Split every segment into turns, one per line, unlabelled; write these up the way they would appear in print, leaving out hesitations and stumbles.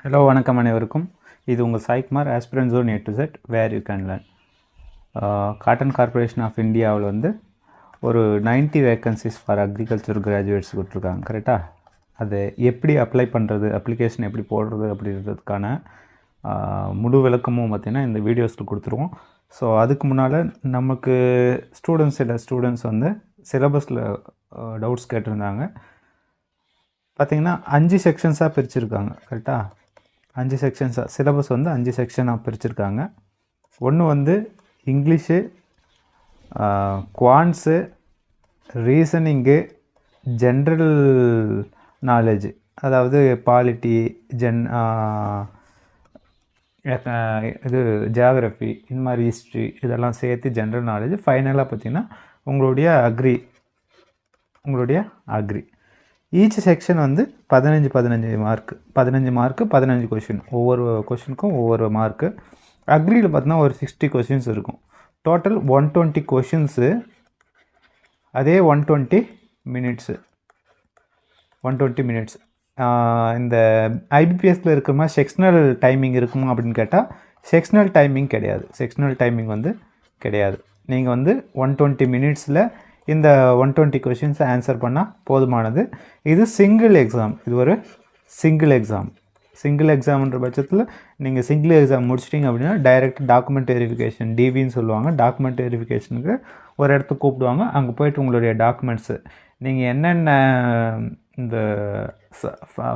Hello வணக்கம் அனைவருக்கும். இது உங்கள் Saikumar aspirant zone A to Z where you can learn. Cotton corporation of இந்தியாவில் வந்து ஒரு 90 வேக்கன்சிஸ் ஃபார் அக்ரிகல்ச்சர் கிராஜுவேட்ஸ் கொடுத்துருக்காங்க. கரெக்டாக அதை எப்படி அப்ளை பண்ணுறது, அப்ளிகேஷன் எப்படி போடுறது அப்படின்றதுக்கான முழு விளக்கமும் பார்த்திங்கன்னா இந்த வீடியோஸில் கொடுத்துருவோம். ஸோ அதுக்கு முன்னால் நமக்கு ஸ்டூடெண்ட்ஸ் வந்து சிலபஸில் டவுட்ஸ் கேட்டிருந்தாங்க. பார்த்திங்கன்னா 5 செக்ஷன்ஸாக பிரிச்சுருக்காங்க. கரெக்டாக 5 செக்ஷன்ஸாக சிலபஸ் வந்து 5 செக்ஷனாக பிரிச்சுருக்காங்க. ஒன்று வந்து English, quants, reasoning, general knowledge, அதாவது பாலிட்டி, இது ஜியாகிரஃபி, இந்த மாதிரி ஹிஸ்ட்ரி, இதெல்லாம் சேர்த்து ஜென்ரல் நாலேஜ். ஃபைனலாக பார்த்திங்கன்னா உங்களுடைய அக்ரி. ஈச் செக்ஷன் வந்து 15 மார்க்கு, 15 கொஷின், ஒவ்வொரு கொஷினுக்கும் ஒவ்வொரு மார்க்கு. அக்ரியில் பார்த்தீங்கன்னா ஒரு 60 கொஷின்ஸ் இருக்கும். டோட்டல் 120 கொஷின்ஸு, அதே 120 மினிட்ஸ். இந்த ஐபிபிஎஸ்சில் இருக்கிற மாதிரி செக்ஷனல் டைமிங் இருக்குமா அப்படின்னு கேட்டால் செக்ஷனல் டைமிங் கிடையாது. நீங்கள் வந்து 120 மினிட்ஸில் இந்த 120 கொஷின்ஸை ஆன்சர் பண்ணால் போதுமானது. இது சிங்கிள் எக்ஸாம்ன்ற பட்சத்தில் நீங்கள் சிங்கிள் எக்ஸாம் முடிச்சிட்டிங்க அப்படின்னா டைரெக்ட் டாக்குமெண்ட் வெரிஃபிகேஷன், டிவின்னு சொல்லுவாங்க. டாக்குமெண்ட் வெரிஃபிகேஷனுக்கு ஒரு இடத்துக்கு கூப்பிடுவாங்க. அங்கே போய்ட்டு உங்களுடைய டாக்குமெண்ட்ஸு நீங்கள் என்னென்ன இந்த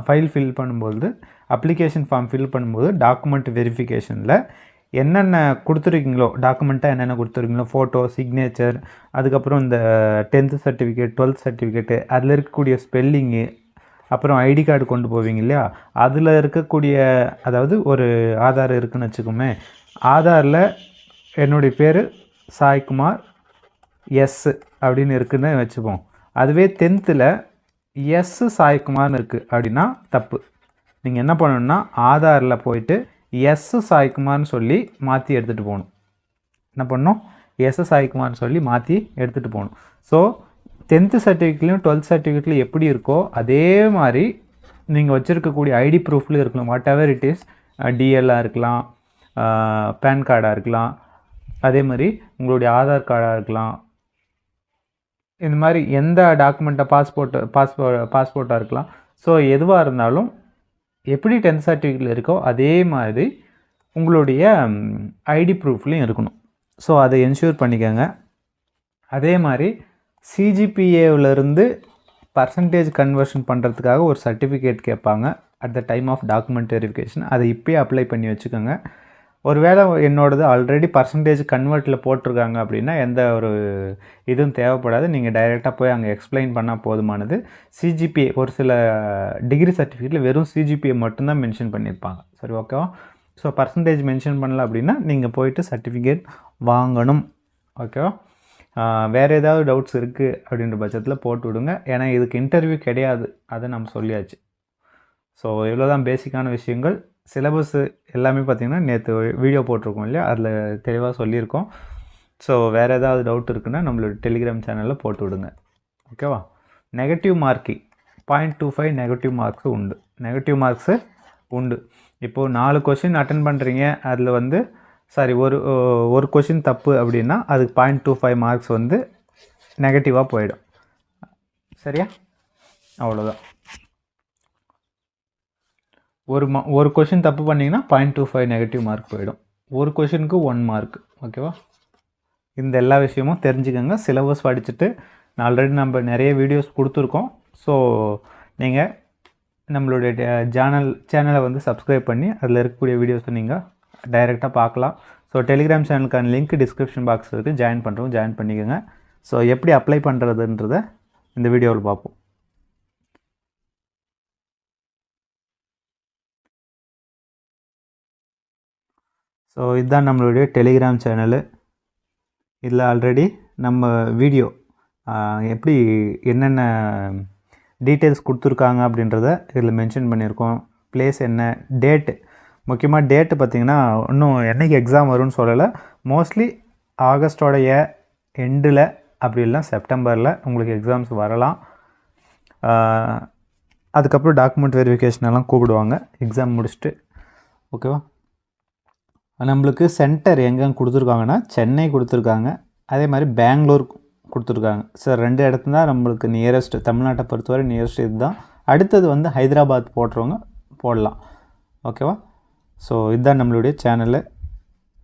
ஃபைல் ஃபில் பண்ணும்போது, அப்ளிகேஷன் ஃபார்ம் ஃபில் பண்ணும்போது டாக்குமெண்ட் வெரிஃபிகேஷனில் என்னென்ன கொடுத்துருக்கீங்களோ, டாக்குமெண்ட்டாக என்னென்ன கொடுத்துருக்கீங்களோ, ஃபோட்டோ, சிக்னேச்சர், அதுக்கப்புறம் இந்த 10th சர்டிஃபிகேட், 12th சர்டிஃபிகேட்டு, அதில் இருக்கக்கூடிய ஸ்பெல்லிங்கு, அப்புறம் ஐடி கார்டு கொண்டு போவீங்க இல்லையா, அதில் இருக்கக்கூடிய, அதாவது ஒரு ஆதார் இருக்குதுன்னு வச்சுக்கோமே, ஆதாரில் என்னுடைய பேர் சாய்குமார் எஸ் அப்படின்னு இருக்குதுன்னு வச்சுப்போம். அதுவே 10th எஸ் சாய்குமார்னு இருக்குது அப்படின்னா தப்பு. நீங்கள் என்ன பண்ணணுன்னா ஆதாரில் போயிட்டு எஸ் சாய்குமார்னு சொல்லி மாற்றி எடுத்துகிட்டு போகணும். என்ன பண்ணணும்? எஸ் சாய்குமார்னு சொல்லி மாற்றி எடுத்துகிட்டு போகணும். ஸோ 10th சர்டிஃபிகேட்லையும் 12th சர்டிஃபிகேட்லையும் எப்படி இருக்கோ அதே மாதிரி நீங்கள் வச்சுருக்கக்கூடிய ஐடி ப்ரூஃப்லையும் இருக்கலாம். வாட் எவர் இட் இஸ், டிஎல்லாக இருக்கலாம், பேன் கார்டாக இருக்கலாம், அதே மாதிரி உங்களுடைய ஆதார் கார்டாக இருக்கலாம், இந்த மாதிரி எந்த டாக்குமெண்ட்டை பாஸ்போர்ட்டாக இருக்கலாம். ஸோ எதுவாக இருந்தாலும் எப்படி 10th சர்டிஃபிகேட்டில் இருக்கோ அதே மாதிரி உங்களுடைய ஐடி ப்ரூஃப்லேயும் இருக்கணும். ஸோ அதை என்ஷூர் பண்ணிக்கோங்க. அதே மாதிரி சிஜிபிஏவிலேருந்து பர்சன்டேஜ் கன்வர்ஷன் பண்ணுறதுக்காக ஒரு சர்டிஃபிகேட் கேட்பாங்க at the time of document verification. அதை இப்போயே அப்ளை பண்ணி வச்சுக்கோங்க. ஒருவேளை என்னோடது ஆல்ரெடி பர்சன்டேஜ் கன்வெர்ட்டில் போட்டிருக்காங்க அப்படின்னா எந்த ஒரு இதுவும் தேவைப்படாது. நீங்கள் டைரெக்டாக போய் அங்கே எக்ஸ்பிளைன் பண்ணால் போதுமானது. சிஜிபிஏ ஒரு சில டிகிரி சர்டிஃபிகேட்டில் வெறும் சிஜிபிஏ மட்டும்தான் மென்ஷன் பண்ணியிருப்பாங்க. சரி, ஓகேவா? ஸோ பர்சன்டேஜ் மென்ஷன் பண்ணல அப்படின்னா நீங்கள் போயிட்டு சர்டிஃபிகேட் வாங்கணும். ஓகேவா? வேறு ஏதாவது டவுட்ஸ் இருக்குது அப்படின்ற பட்சத்தில் போட்டு விடுங்க. ஏன்னா இதுக்கு இன்டர்வியூ கிடையாது, அதை நம்ம சொல்லியாச்சு. ஸோ இவ்வளோ தான் பேசிக்கான விஷயங்கள். சிலபஸ்ஸு எல்லாமே பார்த்திங்கன்னா நேற்று வீடியோ போட்டிருக்கோம் இல்லையா, அதில் தெளிவாக சொல்லியிருக்கோம். ஸோ வேறு ஏதாவது டவுட் இருக்குன்னா நம்மளோட டெலிகிராம் சேனலில் போட்டு விடுங்க. ஓகேவா? நெகட்டிவ் மார்க்கிங் 0.25 நெகட்டிவ் மார்க்ஸு உண்டு. இப்போது 4 கொஷின் அட்டன் பண்ணுறீங்க, அதில் வந்து ஒரு கொஷின் தப்பு அப்படின்னா அதுக்கு 0.25 மார்க்ஸ் வந்து நெகட்டிவாக போயிடும். சரியா? அவ்வளோதான். ஒரு கொஷின் தப்பு பண்ணிங்கன்னா 0.25 நெகட்டிவ் மார்க் போயிடும். ஒரு கொஷினுக்கு 1 மார்க். ஓகேவா? இந்த எல்லா விஷயமும் தெரிஞ்சுக்கோங்க. சிலபஸ் படிச்சுட்டு ஆல்ரெடி நம்ம நிறைய வீடியோஸ் கொடுத்துருக்கோம். ஸோ நீங்கள் நம்மளுடைய சேனலை வந்து சப்ஸ்கிரைப் பண்ணி அதில் இருக்கக்கூடிய வீடியோஸை நீங்கள் டைரெக்டாக பார்க்கலாம். ஸோ டெலிகிராம் சேனலுக்கான லிங்க் டிஸ்கிரிப்ஷன் பாக்ஸ் இருக்குது. ஜாயின் பண்ணிக்கோங்க. ஸோ எப்படி அப்ளை பண்ணுறதுன்றதை இந்த வீடியோவில் பார்ப்போம். ஸோ இதுதான் நம்மளுடைய டெலிகிராம் சேனலு. இதில் ஆல்ரெடி நம்ம வீடியோ எப்படி என்னென்ன டீட்டெயில்ஸ் கொடுத்துருக்காங்க அப்படின்றத இதில் மென்ஷன் பண்ணியிருக்கோம். ப்ளேஸ் என்ன, டேட்டு, முக்கியமாக டேட்டு பார்த்திங்கன்னா இன்னும் என்றைக்கு எக்ஸாம் வரும்னு சொல்லலை. மோஸ்ட்லி ஆகஸ்டோடைய எண்டில் அப்படி இல்லைனா செப்டம்பரில் உங்களுக்கு எக்ஸாம்ஸ் வரலாம். அதுக்கப்புறம் டாக்குமெண்ட் வெரிஃபிகேஷன் எல்லாம் கூப்பிடுவாங்க எக்ஸாம் முடிச்சுட்டு. ஓகேவா? நம்மளுக்கு சென்டர் எங்கேன்னு கொடுத்துருக்காங்கன்னா சென்னை கொடுத்துருக்காங்க, அதே மாதிரி பெங்களூர் கொடுத்துருக்காங்க. சார் 2 இடத்துல தான் நம்மளுக்கு நியரஸ்ட்டு, தமிழ்நாட்டை பொறுத்தவரை நியரஸ்ட் இது தான். அடுத்தது வந்து ஹைதராபாத் போடுறவங்க போடலாம். ஓகேவா? ஸோ இதுதான் நம்மளுடைய சேனலில்.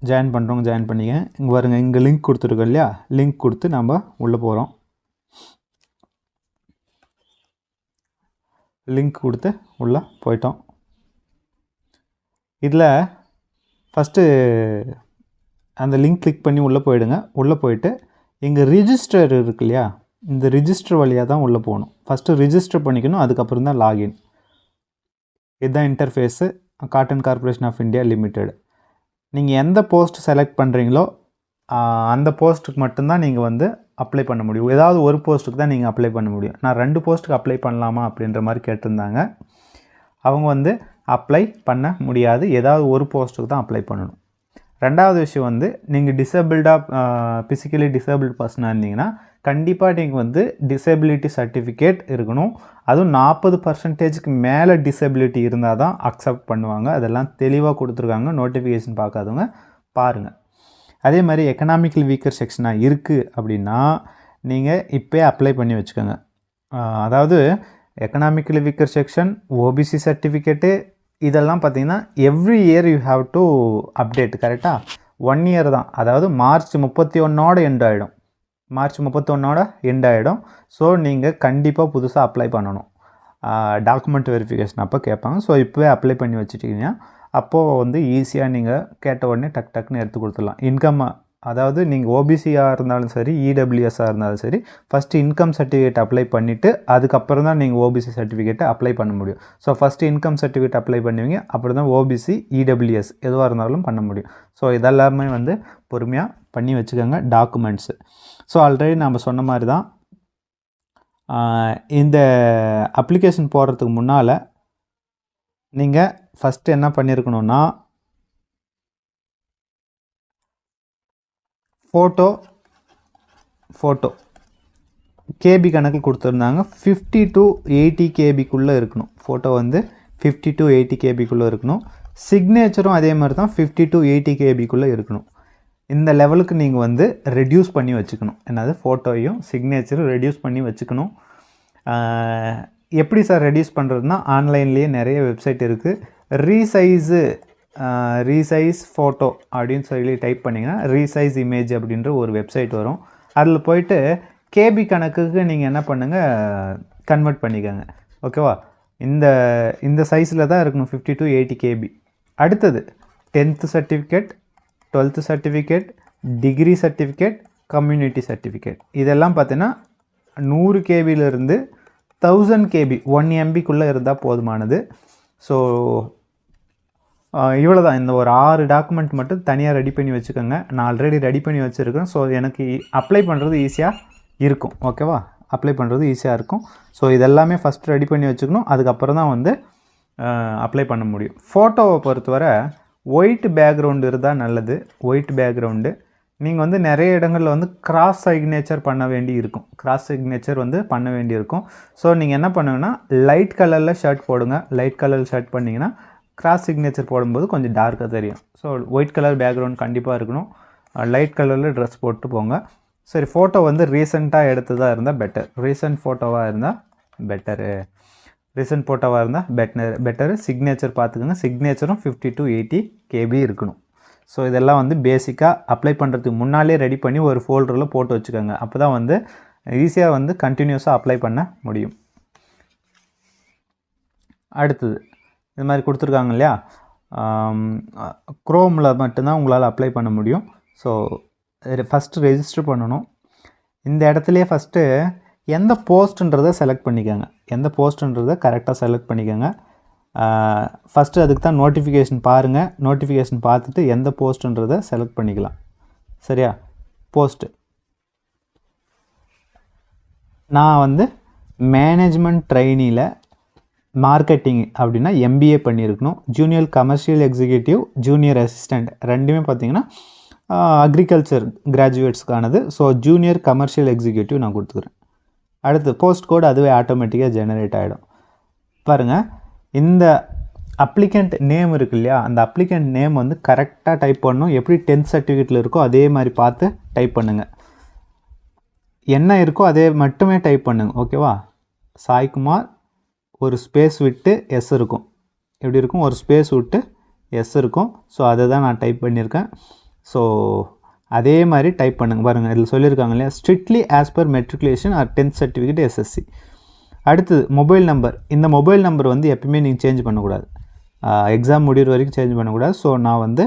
ஜாயின் பண்ணுறவங்க ஜாயின் பண்ணிங்க. இங்கே பாருங்க, இங்கே லிங்க் கொடுத்துருக்கோம் இல்லையா, லிங்க் கொடுத்து நம்ம உள்ளே போகிறோம். லிங்க் கொடுத்து உள்ளே போயிட்டோம். இதில் ஃபஸ்ட்டு அந்த லிங்க் கிளிக் பண்ணி உள்ளே போயிடுங்க. உள்ளே போயிட்டு இங்கே ரிஜிஸ்டர் இருக்கு இல்லையா, இந்த ரிஜிஸ்டர் வழியாக தான் உள்ளே போகணும். ஃபஸ்ட்டு ரிஜிஸ்டர் பண்ணிக்கணும், அதுக்கப்புறம் தான் லாகின். இதுதான் interface, Cotton Corporation of India Limited. நீங்கள் எந்த போஸ்ட் செலக்ட் பண்ணுறீங்களோ அந்த போஸ்ட்டுக்கு மட்டும்தான் நீங்கள் வந்து அப்ளை பண்ண முடியும். ஏதாவது ஒரு போஸ்ட்டுக்கு தான் நீங்கள் அப்ளை பண்ண முடியும். நான் 2 போஸ்ட்டுக்கு அப்ளை பண்ணலாமா அப்படின்ற மாதிரி கேட்டிருந்தாங்க. அவங்க வந்து அப்ளை பண்ண முடியாது, ஏதாவது ஒரு போஸ்ட்டுக்கு தான் அப்ளை பண்ணணும். 2வது விஷயம் வந்து நீங்கள் ஃபிசிக்கலி டிசேபிள்டு பர்சனாக இருந்தீங்கன்னா கண்டிப்பாக நீங்கள் வந்து டிசேபிலிட்டி சர்டிஃபிகேட் இருக்கணும். அதுவும் 40% மேலே டிசேபிலிட்டி இருந்தால் தான் அக்செப்ட் பண்ணுவாங்க. அதெல்லாம் தெளிவாக கொடுத்துருக்காங்க. நோட்டிஃபிகேஷன் பார்க்காதவங்க பாருங்கள். அதே மாதிரி எக்கனாமிக்கல் வீக்கர் செக்ஷனாக இருக்குது அப்படின்னா நீங்கள் இப்போயே அப்ளை பண்ணி வச்சுக்கோங்க. அதாவது economically weaker section, OBC certificate, இதெல்லாம் பார்த்திங்கன்னா every year you have to update. கரெக்டாக 1 இயர் தான். அதாவது மார்ச் 31 எண்ட் ஆகிடும். மார்ச் 31 எண்ட் ஆகிடும். ஸோ நீங்கள் கண்டிப்பாக புதுசாக அப்ளை பண்ணணும். டாக்குமெண்ட் வெரிஃபிகேஷன் அப்போ கேட்பாங்க. ஸோ இப்போவே அப்ளை பண்ணி வச்சுட்டிங்கன்னா அப்போது வந்து ஈஸியாக நீங்கள் கேட்ட உடனே டக்குன்னு எடுத்து கொடுத்துடலாம். இன்கம், அதாவது நீங்கள் ஓபிசியாக இருந்தாலும் சரி, இடபிள்யூஎஸ்ஸாக இருந்தாலும் சரி, ஃபஸ்ட்டு இன்கம் சர்டிஃபிகேட் அப்ளை பண்ணிவிட்டு அதுக்கப்புறம் தான் நீங்கள் ஓபிசி சர்டிஃபிகேட்டை அப்ளை பண்ண முடியும். So first income certificate apply பண்ணுவீங்க, அப்புறம் தான் ஓபிசி, இடபிள்யூஎஸ் எதுவாக இருந்தாலும் பண்ண முடியும். ஸோ இதெல்லாமே வந்து பொறுமையாக பண்ணி வச்சுக்கோங்க டாக்குமெண்ட்ஸு. ஸோ ஆல்ரெடி நம்ம சொன்ன மாதிரி தான் இந்த அப்ளிகேஷன் போடுறதுக்கு முன்னால் நீங்கள் ஃபஸ்ட்டு என்ன பண்ணியிருக்கணும்னா ஃபோட்டோ கேபி கணக்கு கொடுத்துருந்தாங்க. 50 to 80 கேபிக்குள்ளே இருக்கணும். ஃபோட்டோ வந்து 50 to 80 கேபிக்குள்ளே இருக்கணும். சிக்னேச்சரும் அதே மாதிரி தான் 50 to 80 கேபிக்குள்ளே இருக்கணும். இந்த லெவலுக்கு நீங்கள் வந்து ரெடியூஸ் பண்ணி வச்சுக்கணும். என்னது, ஃபோட்டோவையும் சிக்னேச்சரும் ரெடியூஸ் பண்ணி வச்சுக்கணும். எப்படி சார் ரெடியூஸ் பண்ணுறதுனா, ஆன்லைன்லேயே நிறைய வெப்சைட் இருக்குது. ரீசைஸ் ஃபோட்டோ அப்படின்னு சொல்லி டைப் பண்ணிங்கன்னா ரீசைஸ் இமேஜ் அப்படின்ற ஒரு வெப்சைட் வரும். அதில் போயிட்டு கேபி கணக்குக்கு நீங்கள் என்ன பண்ணுங்கள், கன்வெர்ட் பண்ணிக்கோங்க. ஓகேவா? இந்த சைஸில் தான் இருக்கணும், 50 to 80 கேபி. அடுத்தது 10th certificate, 12th certificate, degree certificate, community certificate, இதெல்லாம் பார்த்தீங்கன்னா 100 கேபியிலிருந்து 1000 கேபி 1 MBக்குள்ளே இருந்தால் போதுமானது. ஸோ இவ்வளோ தான். இந்த ஒரு 6 டாக்குமெண்ட் மட்டும் தனியாக ரெடி பண்ணி வச்சுக்கோங்க. நான் ஆல்ரெடி ரெடி பண்ணி வச்சுருக்கேன். ஸோ எனக்கு அப்ளை பண்ணுறது ஈஸியாக இருக்கும். ஓகேவா? அப்ளை பண்ணுறது ஈஸியாக இருக்கும். ஸோ இதெல்லாமே ஃபஸ்ட்டு ரெடி பண்ணி வச்சுக்கணும். அதுக்கப்புறம் தான் வந்து அப்ளை பண்ண முடியும். ஃபோட்டோவை பொறுத்தவரை ஒயிட் பேக்ரவுண்டு இருந்தால் நல்லது. ஒயிட் பேக்ரவுண்டு நீங்கள் வந்து நிறைய இடங்களில் வந்து கிராஸ் சிக்னேச்சர் பண்ண வேண்டி இருக்கும். ஸோ நீங்கள் என்ன பண்ணுங்கன்னா லைட் கலரில் ஷர்ட் போடுங்க. லைட் கலர் ஷர்ட் பண்ணிங்கன்னா கிராஸ் சிக்னேச்சர் போடும்போது கொஞ்சம் டார்க்காக தெரியும். ஸோ ஒயிட் கலர் பேக்ரவுண்ட் கண்டிப்பாக இருக்கணும். லைட் கலரில் ட்ரெஸ் போட்டு போங்க. சரி, ஃபோட்டோ வந்து ரீசெண்டாக எடுத்ததாக இருந்தால் பெட்டர். ரீசெண்ட் ஃபோட்டோவாக இருந்தால் பெட்டரு. சிக்னேச்சர் பார்த்துக்கோங்க. சிக்னேச்சரும் 50 to 80 கேபி இருக்கணும். ஸோ இதெல்லாம் வந்து பேசிக்காக அப்ளை பண்ணுறதுக்கு முன்னாலே ரெடி பண்ணி ஒரு ஃபோல்டரில் போட்டு வச்சுக்கோங்க. அப்போ தான் வந்து ஈஸியாக வந்து கண்டினியூஸாக அப்ளை பண்ண முடியும். அடுத்தது இது மாதிரி கொடுத்துருக்காங்க இல்லையா, குரோமில் மட்டும்தான் உங்களால் அப்ளை பண்ண முடியும். ஸோ ஃபஸ்ட்டு ரெஜிஸ்டர் பண்ணணும். இந்த இடத்துலையே ஃபஸ்ட்டு எந்த போஸ்ட்டுன்றதை செலக்ட் பண்ணிக்கோங்க. கரெக்டாக செலக்ட் பண்ணிக்கோங்க. ஃபஸ்ட்டு அதுக்கு தான் நோட்டிஃபிகேஷன் பாருங்கள். நோட்டிஃபிகேஷன் பார்த்துட்டு எந்த போஸ்ட்டுன்றதை செலக்ட் பண்ணிக்கலாம். சரியா? போஸ்ட்டு நான் வந்து மேனேஜ்மெண்ட் ட்ரைனியில் மார்க்கெட்டிங் அப்படின்னா MBA பண்ணியிருக்கணும். Junior commercial executive, junior assistant ரெண்டுமே பார்த்திங்கன்னா அக்ரிகல்ச்சர் கிராஜுவேட்ஸ்க்கானது. ஸோ ஜூனியர் கமர்ஷியல் எக்ஸிக்யூட்டிவ் நான் கொடுத்துக்கிறேன். அடுத்து போஸ்ட் கோட் அதுவே ஆட்டோமேட்டிக்காக ஜெனரேட் ஆகிடும். பாருங்கள், இந்த அப்ளிகண்ட் நேம் இருக்கு இல்லையா, அந்த அப்ளிகண்ட் நேம் வந்து கரெக்டாக டைப் பண்ணணும். எப்படி 10th சர்டிஃபிகேட்டில் இருக்கோ அதே மாதிரி பார்த்து டைப் பண்ணுங்கள். என்ன இருக்கோ அதே மட்டுமே டைப் பண்ணுங்க. ஓகேவா? சாய்குமார் ஒரு ஸ்பேஸ் விட்டு எஸ் இருக்கும். எப்படி இருக்கும்? ஒரு ஸ்பேஸ் விட்டு எஸ் இருக்கும். ஸோ அதை தான் நான் டைப் பண்ணியிருக்கேன். ஸோ அதே மாதிரி டைப் பண்ணுங்கள். பாருங்கள், இதில் சொல்லியிருக்காங்க இல்லையா, strictly as per matriculation R 10th certificate SSC. அடுத்தது மொபைல் நம்பர். இந்த மொபைல் நம்பர் வந்து எப்பயுமே நீங்கள் சேஞ்ச் பண்ணக்கூடாது. எக்ஸாம் முடிகிற வரைக்கும் சேஞ்ச் பண்ணக்கூடாது. ஸோ நான் வந்து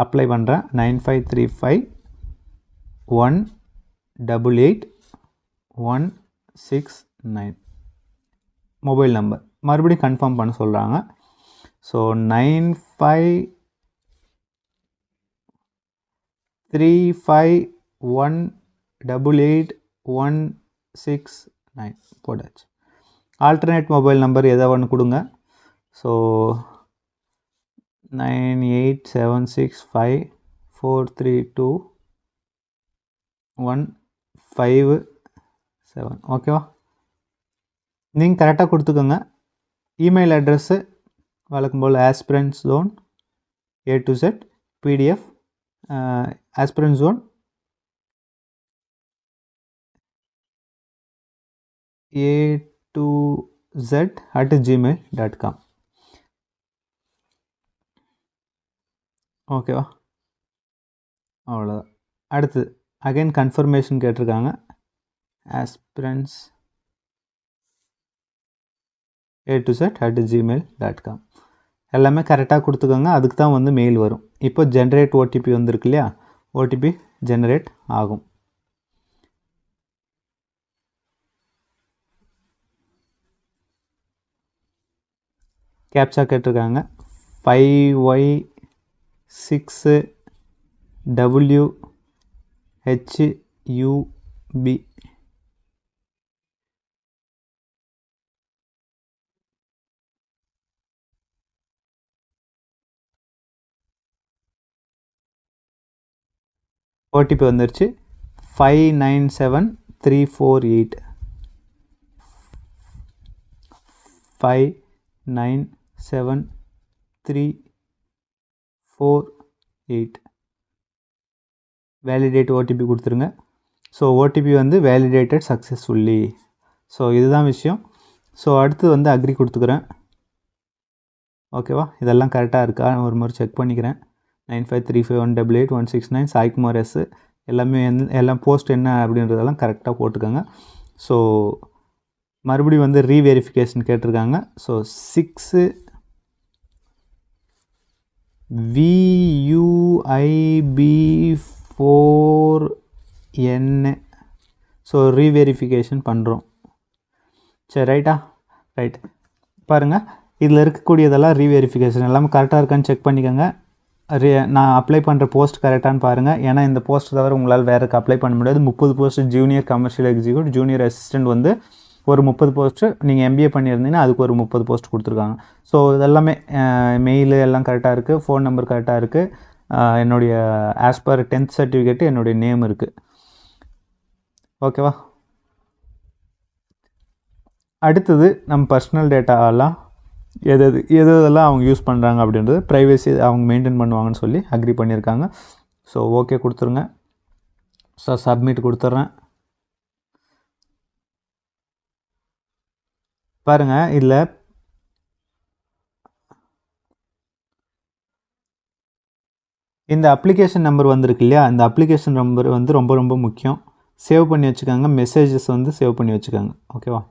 அப்ளை பண்ணுறேன். 9535188169 மொபைல் நம்பர். மறுபடியும் கன்ஃபார்ம் பண்ண சொல்கிறாங்க. ஸோ 9535188169 போட்டாச்சு. ஆல்டர்னேட் மொபைல் நம்பர் எதோ ஒன்று கொடுங்க. ஸோ 987654321557. ஓகேவா? நீங்கள் கரெக்டாக கொடுத்துக்கோங்க. இமெயில் அட்ரெஸ்ஸு வழக்கம் போல் aspirant zone A to Z PDF aspirant zone A to Z @gmail.com. ஓகேவா? அவ்வளோதான். அடுத்து அகைன் கன்ஃபர்மேஷன் கேட்டிருக்காங்க. ஆஸ்பிரன்ட்ஸ் A to Z @gmail.com. எல்லாமே கரெக்டாக கொடுத்துக்கோங்க. அதுக்கு தான் வந்து மெயில் வரும். இப்போ ஜென்ரேட் OTP வந்துருக்கு இல்லையா, OTP ஜென்ரேட் ஆகும். கேப்சா கேட்டிருக்காங்க. 5Y6WHUB. OTP வந்துருச்சு. 597348 597348 வேலிடேட் OTP கொடுத்துருங்க. ஸோ OTP வந்து வேலிடேட்டட் சக்ஸஸ்ஃபுல்லி. ஸோ இதுதான் விஷயம். ஸோ அடுத்து வந்து அக்ரி கொடுத்துக்கிறேன். ஓகேவா? இதெல்லாம் கரெக்டாக இருக்கா ஒரு முறை செக் பண்ணிக்கிறேன். 9535188169 சாய்குமார் எஸ். எல்லாமே எல்லாம் போஸ்ட் என்ன அப்படின்றதெல்லாம் கரெக்டாக போட்டுக்கோங்க. ஸோ மறுபடியும் வந்து ரீவெரிஃபிகேஷன் கேட்டிருக்காங்க. So 6VUIB4N. ஸோ ரீவெரிஃபிகேஷன் பண்ணுறோம். சரி, ரைட்டா? ரைட். பாருங்கள், இதில் இருக்கக்கூடியதெல்லாம் ரீவெரிஃபிகேஷன் எல்லாமே கரெக்டாக இருக்கான்னு செக் பண்ணிக்கோங்க. நான் அப்ளை பண்ணுற போஸ்ட் கரெக்டானு பாருங்கள். ஏன்னா இந்த போஸ்ட் தவிர உங்களால் வேறுக்கு அப்ளை பண்ண முடியாது. 30 post junior commercial executive, junior assistant வந்து ஒரு 30 போஸ்ட்டு. நீங்கள் MBA பண்ணியிருந்தீங்கன்னா அதுக்கு ஒரு 30 போஸ்ட் கொடுத்துருக்காங்க. ஸோ இதெல்லாமே மெயிலு எல்லாம் கரெக்டாக இருக்குது. ஃபோன் நம்பர் கரெக்டாக இருக்குது. என்னுடைய ஆஸ் பர் 10th சர்டிஃபிகேட்டு என்னுடைய நேம் இருக்குது. ஓகேவா? அடுத்தது நம்ம பர்சனல் டேட்டாலாம் எதெல்லாம் அவங்க யூஸ் பண்ணுறாங்க அப்படின்றது, ப்ரைவசி அவங்க மெயின்டைன் பண்ணுவாங்கன்னு சொல்லி அக்ரி பண்ணியிருக்காங்க. ஸோ ஓகே கொடுத்துருங்க. ஸோ சப்மிட் கொடுத்துட்றேன். பாருங்கள், இதில் இந்த அப்ளிகேஷன் நம்பர் வந்திருக்கு இல்லையா, இந்த அப்ளிகேஷன் நம்பர் வந்து ரொம்ப ரொம்ப முக்கியம். சேவ் பண்ணி வச்சுக்கோங்க. மெசேஜஸ் வந்து சேவ் பண்ணி வச்சுக்கோங்க. ஓகேவா?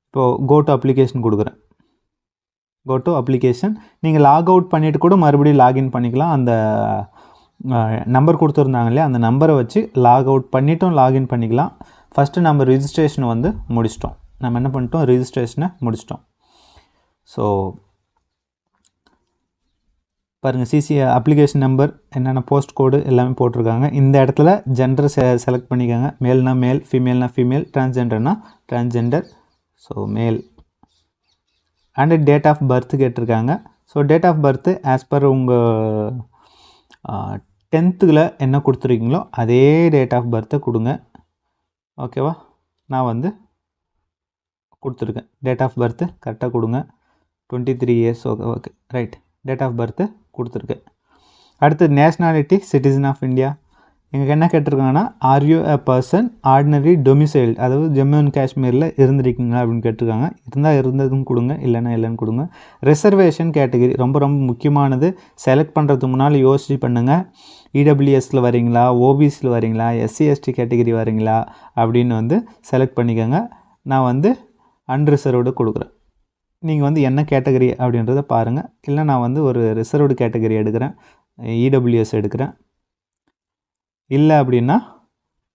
இப்போது கோ டு அப்ளிகேஷன் கொடுக்குறேன். Go to application. நீங்கள் லாக் அவுட் பண்ணிவிட்டு கூட மறுபடியும் லாகின் பண்ணிக்கலாம். அந்த நம்பர் கொடுத்துருந்தாங்க இல்லையா, அந்த நம்பரை வச்சு லாக் அவுட் பண்ணிவிட்டும் லாகின் பண்ணிக்கலாம். ஃபஸ்ட்டு நம்ம ரிஜிஸ்ட்ரேஷனை வந்து முடிச்சிட்டோம். நம்ம என்ன பண்ணிட்டோம்? ரிஜிஸ்ட்ரேஷனை முடிச்சிட்டோம். ஸோ பாருங்கள், சிசி அப்ளிகேஷன் நம்பர், என்னென்ன போஸ்ட் கோடு எல்லாமே போட்டிருக்காங்க. இந்த இடத்துல ஜெண்டர் செலக்ட் பண்ணிக்கோங்க. மேல்னா மேல், ஃபீமேல்னா ஃபீமேல், டிரான்ஸ்ஜெண்டர்னா transgender. So male. And date of birth கேட்டிருக்காங்க. So date of birth as per உங்கள் 10th என்ன கொடுத்துருக்கீங்களோ அதே டேட் ஆஃப் பர்த்தை கொடுங்க. ஓகேவா? நான் வந்து கொடுத்துருக்கேன். டேட் ஆஃப் பர்த்து கரெக்டாக கொடுங்க. 23 years. Okay right. Date of birth கொடுத்துருக்கு. அடுத்து நேஷ்னாலிட்டி சிட்டிசன் ஆஃப் இந்தியா. எங்களுக்கு என்ன கேட்டிருக்காங்கன்னா are you a person ordinary domicile, அதாவது ஜம்மு அண்ட் காஷ்மீரில் இருந்திருக்கீங்களா அப்படின்னு கேட்டிருக்காங்க. இருந்ததும் கொடுங்க, இல்லைன்னா இல்லைன்னு கொடுங்க. ரிசர்வேஷன் கேட்டகரி ரொம்ப ரொம்ப முக்கியமானது. செலக்ட் பண்ணுறதுக்கு முன்னால் யோசிச்சு பண்ணுங்கள். இடபிள்யூஎஸில் வரீங்களா, ஓபிசியில் வரீங்களா, எஸ்சி எஸ்டி கேட்டகரி வரீங்களா அப்படின்னு வந்து செலக்ட் பண்ணிக்கோங்க. நான் அன்ரிசர்வ்டு கொடுக்குறேன். நீங்கள் என்ன கேட்டகரி அப்படின்றத பாருங்கள். இல்லை நான் ஒரு ரிசர்வ்டு கேட்டகரி எடுக்கிறேன், இடபிள்யூஎஸ் எடுக்கிறேன். இல்லை அப்படின்னா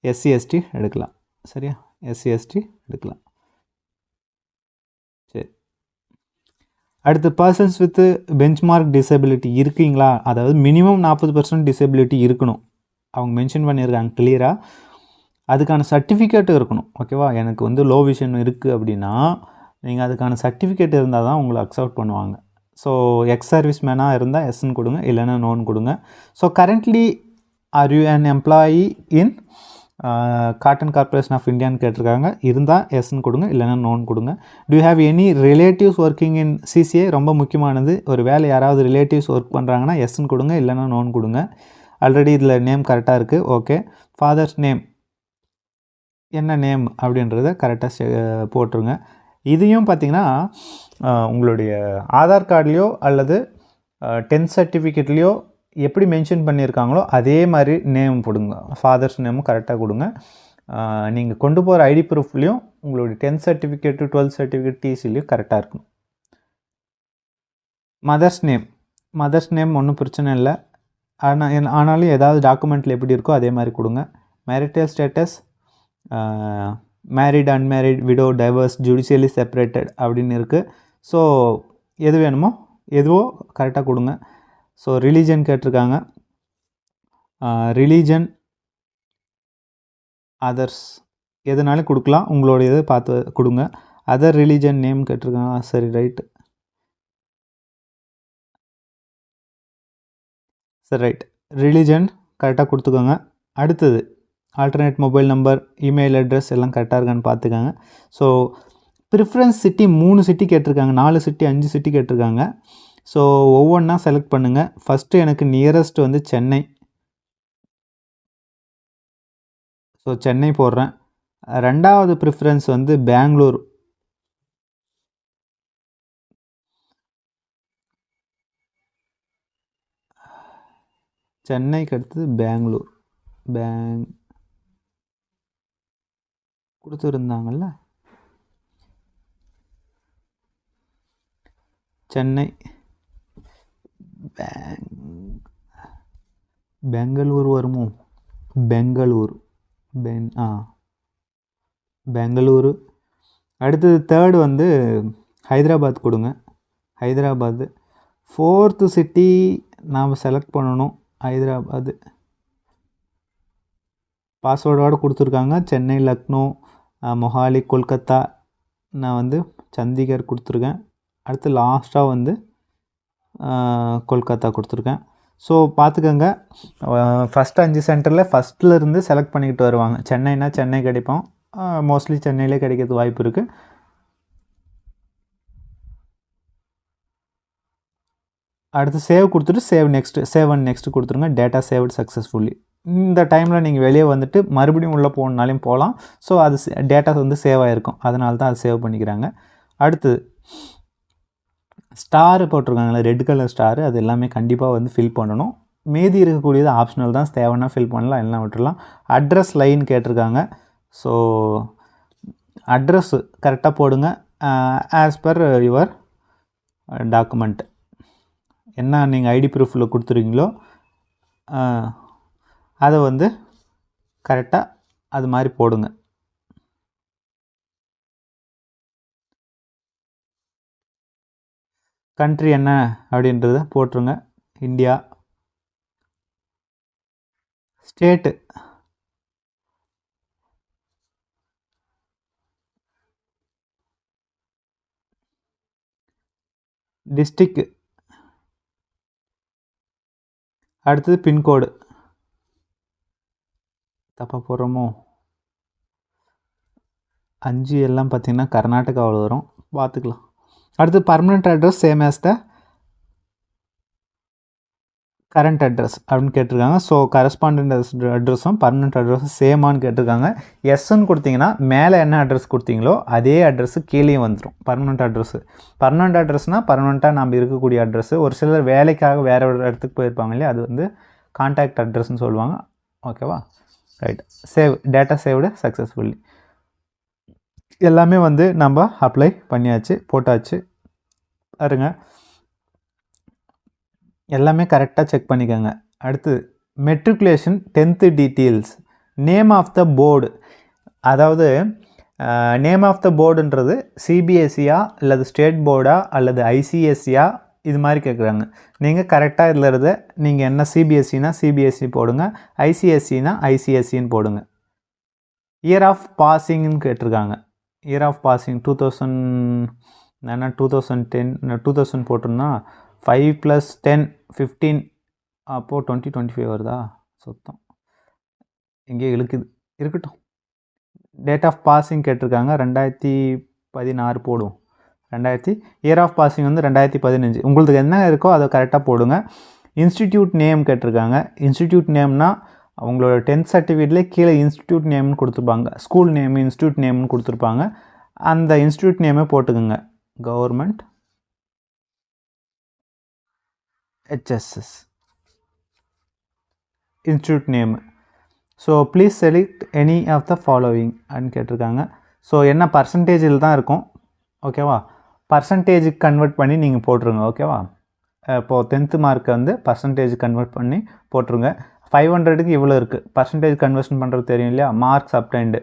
எஸ்சி எஸ்டி எடுக்கலாம். சரியா, எஸ்சி எஸ்டி எடுக்கலாம். சரி, அடுத்து பர்சன்ஸ் வித் பெஞ்ச்மார்க் டிசபிலிட்டி இருக்கீங்களா, அதாவது மினிமம் 40% டிசபிலிட்டி இருக்கணும். அவங்க மென்ஷன் பண்ணியிருக்காங்க கிளியராக. அதுக்கான சர்டிஃபிகேட்டும் இருக்கணும். ஓகேவா, எனக்கு லோ விஷன் இருக்குது அப்படின்னா நீங்கள் அதுக்கான சர்டிஃபிகேட் இருந்தால் தான் உங்களை அக்செப்ட் பண்ணுவாங்க. ஸோ எக்ஸ் சர்வீஸ் மேனாக இருந்தால் எஸ்ன்னு கொடுங்க, இல்லைன்னா நோன்னு கொடுங்க. So currently are you an employee in cotton corporation of இந்தியான்னு கேட்டிருக்காங்க. இருந்தால் எஸ்ன்னு கொடுங்க, இல்லைன்னா நோன்னு கொடுங்க. Do you have any relatives working in CCA, ரொம்ப முக்கியமானது. ஒரு வேலை யாராவது ரிலேட்டிவ்ஸ் ஒர்க் பண்ணுறாங்கன்னா எஸ்ன்னு கொடுங்க, இல்லைன்னா நோன்னு கொடுங்க. ஆல்ரெடி இதில் நேம் கரெக்டாக இருக்குது. ஓகே, ஃபாதர்ஸ் நேம் என்ன நேம் அப்படின்றத கரெக்டாக போட்டுருங்க. இதையும் பார்த்திங்கன்னா உங்களுடைய ஆதார் கார்ட்லேயோ அல்லது 10th சர்டிஃபிகேட்லேயோ எப்படி மென்ஷன் பண்ணியிருக்காங்களோ அதே மாதிரி நேம் போடுங்க. ஃபாதர்ஸ் நேமும் கரெக்டாக கொடுங்க. நீங்கள் கொண்டு போகிற ஐடி ப்ரூஃப்லேயும் உங்களுடைய 10th சர்டிஃபிகேட்டு 12th சர்டிஃபிகேட் டிசிலையும் கரெக்டாக இருக்கும். மதர்ஸ் நேம் ஒன்றும் பிரச்சனை இல்லை. ஆனாலும் ஏதாவது டாக்குமெண்ட்டில் எப்படி இருக்கோ அதே மாதிரி கொடுங்க. Marital status married, unmarried, widow, divorce, judicially separated அப்படின்னு இருக்குது. ஸோ எது வேணுமோ எதுவோ கரெக்டாக கொடுங்க. ஸோ ரிலீஜன் கேட்டிருக்காங்க. ரிலீஜன் அதர்ஸ் எதுனாலும் கொடுக்கலாம், உங்களுடைய இதை பார்த்து கொடுங்க. அதர் ரிலீஜன் நேம் கேட்டிருக்காங்க. சரி ரைட், ரிலீஜன் கரெக்டாக கொடுத்துக்கோங்க. அடுத்தது alternate mobile number, email address எல்லாம் கரெக்டாக இருக்கான்னு பார்த்துக்கோங்க. ஸோ ப்ரிஃபரன்ஸ் சிட்டி 3 சிட்டி கேட்டிருக்காங்க, 4 சிட்டி 5 சிட்டி கேட்டிருக்காங்க. ஸோ ஒவ்வொன்றா செலக்ட் பண்ணுங்கள். ஃபஸ்ட்டு எனக்கு நியரஸ்ட் சென்னை. ஸோ சென்னை போடுறேன். ரெண்டாவது ப்ரிஃபரன்ஸ் பெங்களூர். சென்னைக்கு அடுத்தது பெங்களூர். கொடுத்துருந்தாங்கல்ல, சென்னை பெங்களூர் வருமோ, பெங்களூர் பெங்களூரு. அடுத்தது தேர்டு ஹைதராபாத் கொடுங்க. ஹைதராபாத். 4th சிட்டி நாம் செலக்ட் பண்ணணும். ஹைதராபாத் பாஸ்வேர்டோடு கொடுத்துருக்காங்க. சென்னை, லக்னோ, மொஹாலி, கொல்கத்தா. நான் சண்டிகர் கொடுத்துருக்கேன். அடுத்து லாஸ்ட்டாக கொல்கத்தா கொடுத்துருக்கேன். ஸோ பார்த்துக்கோங்க, ஃபஸ்ட் 5 சென்டரில் ஃபஸ்ட்டில் செலக்ட் பண்ணிக்கிட்டு வருவாங்க. சென்னைனா சென்னை கிடைப்போம், மோஸ்ட்லி சென்னையிலே கிடைக்கிறதுக்கு வாய்ப்பு இருக்குது. அடுத்து சேவ் கொடுத்துட்டு சேவ் அண்ட் நெக்ஸ்ட் கொடுத்துருங்க. Data saved successfully. இந்த டைமில் நீங்கள் வெளியே மறுபடியும் உள்ளே போகணுன்னாலையும் போகலாம். ஸோ அது டேட்டா சேவ் ஆகிருக்கும், அதனால தான் அது சேவ் பண்ணிக்கிறாங்க. அடுத்தது ஸ்டார் போட்டிருக்காங்களே, ரெட் கலர் ஸ்டாரு, அது எல்லாமே கண்டிப்பாக ஃபில் பண்ணணும். மீதி இருக்கக்கூடியது ஆப்ஷனல் தான், தேவைன்னா ஃபில் பண்ணலாம், எல்லாம் விட்டுடலாம். அட்ரஸ் லைன் கேட்டிருக்காங்க. ஸோ அட்ரஸ் கரெக்டாக போடுங்க. ஆஸ் பர் யுவர் டாக்குமெண்ட் என்ன நீங்கள் ஐடி ப்ரூஃபில் கொடுத்துருக்கீங்களோ அதை கரெக்டாக அது மாதிரி போடுங்க. கண்ட்ரி என்ன அப்படின்றத போட்டுருங்க. இந்தியா. State district. அடுத்தது பின்கோடு. தப்பாக போடுறோமோ, 5 எல்லாம் பார்த்திங்கன்னா கர்நாடகாவில் வரும், பார்த்துக்கலாம். அடுத்து permanent address same as the current address அப்படின்னு கேட்டிருக்காங்க. ஸோ கரஸ்பாண்டன்ட் அட்ரஸும் பர்மனெண்ட் அட்ரஸும் சேமான்னு கேட்டிருக்காங்க. எஸ்ன்னு கொடுத்தீங்கன்னா மேலே என்ன அட்ரஸ் கொடுத்தீங்களோ அதே அட்ரஸு கீழே வந்துடும் பர்மனெண்ட் அட்ரஸு. பர்மனெண்ட் அட்ரஸ்னால் பர்மனெண்ட்டாக நம்ம இருக்கக்கூடிய அட்ரஸ்ஸு. ஒரு சிலர் வேலைக்காக வேறு ஒரு இடத்துக்கு போயிருப்பாங்க இல்லையா, அது வந்து கான்டாக்ட் அட்ரஸ்ன்னு சொல்லுவாங்க. ஓகேவா, right. Save, data saved successfully. எல்லாமே வந்து நம்ம அப்ளை பண்ணியாச்சு, போட்டாச்சு. பாருங்க, எல்லாமே கரெக்டாக செக் பண்ணிக்கோங்க. அடுத்து matriculation 10th details. Name of the board, அதாவது நேம் ஆஃப் த போர்டுன்றது சிபிஎஸ்சியா அல்லது ஸ்டேட் போர்டா அல்லது ஐசிஎஸ்சியா, இது மாதிரி கேட்குறாங்க. நீங்கள் கரெக்டாக இதில் இருந்த நீங்கள் என்ன சிபிஎஸ்சினா சிபிஎஸ்சி போடுங்க, ஐசிஎஸ்சினா ஐசிஎஸ்சின்னு போடுங்க. இயர் ஆஃப் பாசிங்னு கேட்டிருக்காங்க. இயர் ஆஃப் பாசிங் 2000, என்ன 2010 2000 போட்டோம்னா 5 + 10 15, அப்போது 2025 வருதா? சுத்தம் எங்கேயோ இழுக்குது, இருக்கட்டும். டேட் ஆஃப் பாசிங் கேட்டிருக்காங்க 2016 போடுவோம். இயர் ஆஃப் பாசிங் வந்து 2015. உங்களுக்கு என்ன இருக்கோ அதை கரெக்டாக போடுங்க. இன்ஸ்டிடியூட் நேம் கேட்டிருக்காங்க. இன்ஸ்டிடியூட் நேம்னா அவங்களோட 10th சர்டிஃபிகேட்லேயே கீழே இன்ஸ்டிடியூட் நேம்னு கொடுத்துருப்பாங்க. ஸ்கூல் நேம் இன்ஸ்டியூட் நேம்னு கொடுத்துருப்பாங்க. அந்த இன்ஸ்டிடியூட் நேமே போட்டுக்குங்க. Government HSS institute name. So please select any of the following அப்படின்னு கேட்டிருக்காங்க. ஸோ என்ன பர்சன்டேஜில் தான் இருக்கும். ஓகேவா, பர்சன்டேஜுக்கு கன்வெர்ட் பண்ணி நீங்கள் போட்டுருங்க. ஓகேவா, இப்போது 10th மார்க்கை வந்து பர்சன்டேஜ் கன்வெர்ட் பண்ணி போட்டுருங்க. 500க்கு இவ்வளோ இருக்குது. பர்சன்டேஜ் கன்வர்ஷன் பண்ணுறது தெரியும் இல்லையா. Marks obtained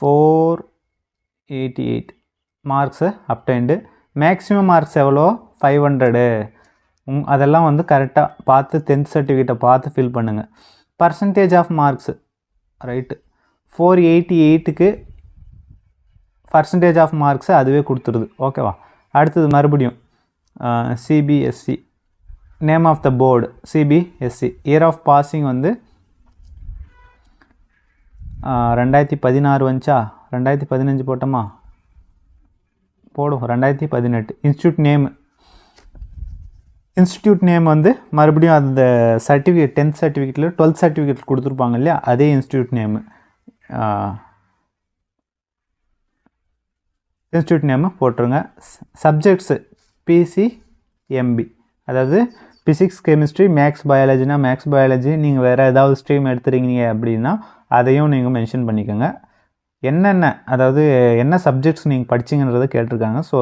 488 marks obtained. Maximum marks எவ்வளோ? 500. அதெல்லாம் வந்து கரெக்டாக பார்த்து 10th சர்டிஃபிகேட்டை பார்த்து ஃபில் பண்ணுங்கள். பர்சன்டேஜ் ஆஃப் மார்க்ஸு ரைட்டு 488க்கு பர்சன்டேஜ் ஆஃப் மார்க்ஸு அதுவே கொடுத்துருது. ஓகேவா, அடுத்தது மறுபடியும் CBSE name of the board CBSE. Year of passing வந்து 2016 வந்துச்சா, 2015 போட்டோமா, போடும் 2018. இன்ஸ்டிடியூட் நேம் வந்து மறுபடியும் அந்த சர்டிஃபிகேட் 10th சர்டிஃபிகேட்டில் 12th சர்டிஃபிகேட் கொடுத்துருப்பாங்க இல்லையா, அதே இன்ஸ்டிடியூட் நேமு போட்டுருங்க. சப்ஜெக்ட்ஸு பிசிஎம்பி, அதாவது ஃபிசிக்ஸ் கெமிஸ்ட்ரி மேக்ஸ் பயாலஜினா மேக்ஸ் பயாலஜி. நீங்கள் வேறு ஏதாவது ஸ்ட்ரீம் எடுத்துறீங்க அப்படின்னா அதையும் நீங்கள் மென்ஷன் பண்ணிக்கோங்க. என்னென்ன, அதாவது என்ன சப்ஜெக்ட்ஸ் நீங்கள் படிச்சிங்கன்றதை கேட்டிருக்காங்க. ஸோ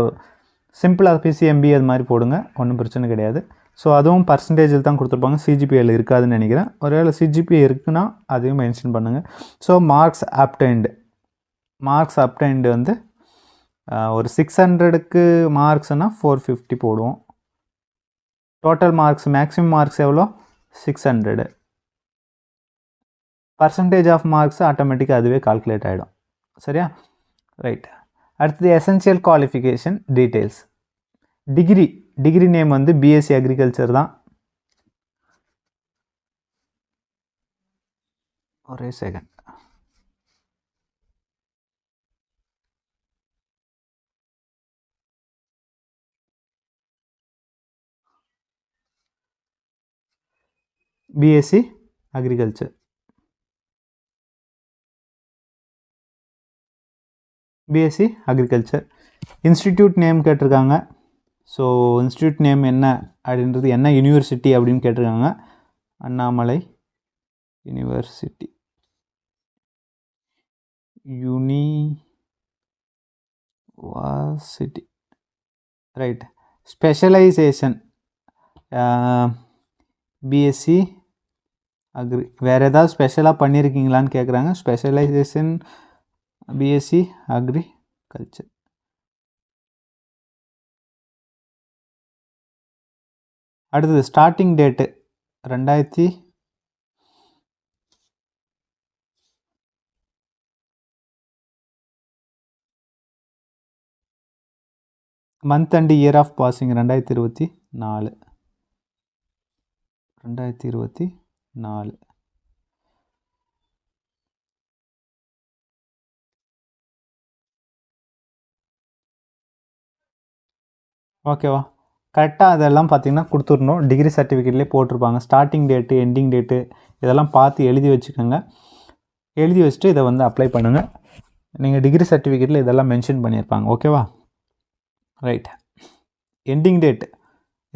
சிம்பிளாக பிசிஎம்பி அது மாதிரி போடுங்க, ஒன்றும் பிரச்சனை கிடையாது. ஸோ அதுவும் பர்சன்டேஜில் தான் கொடுத்துருப்பாங்க, சிஜிபிஏல இருக்காதுன்னு நினைக்கிறேன். ஒருவேளை சிஜிபிஏ இருக்குன்னா அதையும் மென்ஷன் பண்ணுங்கள். ஸோ மார்க்ஸ் அப்டைண்டு வந்து ஒரு 600க்கு மார்க்ஸ்னால் 450 போடுவோம். டோட்டல் மார்க்ஸ் மேக்ஸிமம் மார்க்ஸ் எவ்வளோ? 600. பர்சன்டேஜ் ஆஃப் மார்க்ஸ் ஆட்டோமேட்டிக்காக அதுவே கால்குலேட் ஆகிடும். சரியா, ரைட். அடுத்தது essential qualification details. Degree name வந்து பிஎஸ்சி அக்ரிகல்ச்சர் தான். ஒரே second. BSc agriculture. Institute name கேட்டிருக்காங்க. ஸோ இன்ஸ்டிடியூட் நேம் என்ன அப்படின்றது, என்ன யூனிவர்சிட்டி அப்படின்னு கேட்டிருக்காங்க. Annamalai university. Right. Specialisation BSc agri. வேறு ஏதாவது ஸ்பெஷலாக பண்ணியிருக்கீங்களான்னு கேட்குறாங்க. Specialisation BSc agriculture. அடுத்தது starting date 2000 month and year of passing 2024. ஓகேவா? கரெக்டாக அதெல்லாம் பார்த்தீங்கன்னா கொடுத்துடணும். டிகிரி சர்டிஃபிகேட்லேயே போட்டிருப்பாங்க. ஸ்டார்டிங் டேட்டு, எண்டிங் டேட்டு இதெல்லாம் பார்த்து எழுதி வச்சுக்கோங்க. எழுதி வச்சுட்டு இதை வந்து அப்ளை பண்ணுங்கள். நீங்கள் டிகிரி சர்டிஃபிகேட்டில் இதெல்லாம் மென்ஷன் பண்ணியிருப்பாங்க. ஓகேவா? ரைட். எண்டிங் டேட்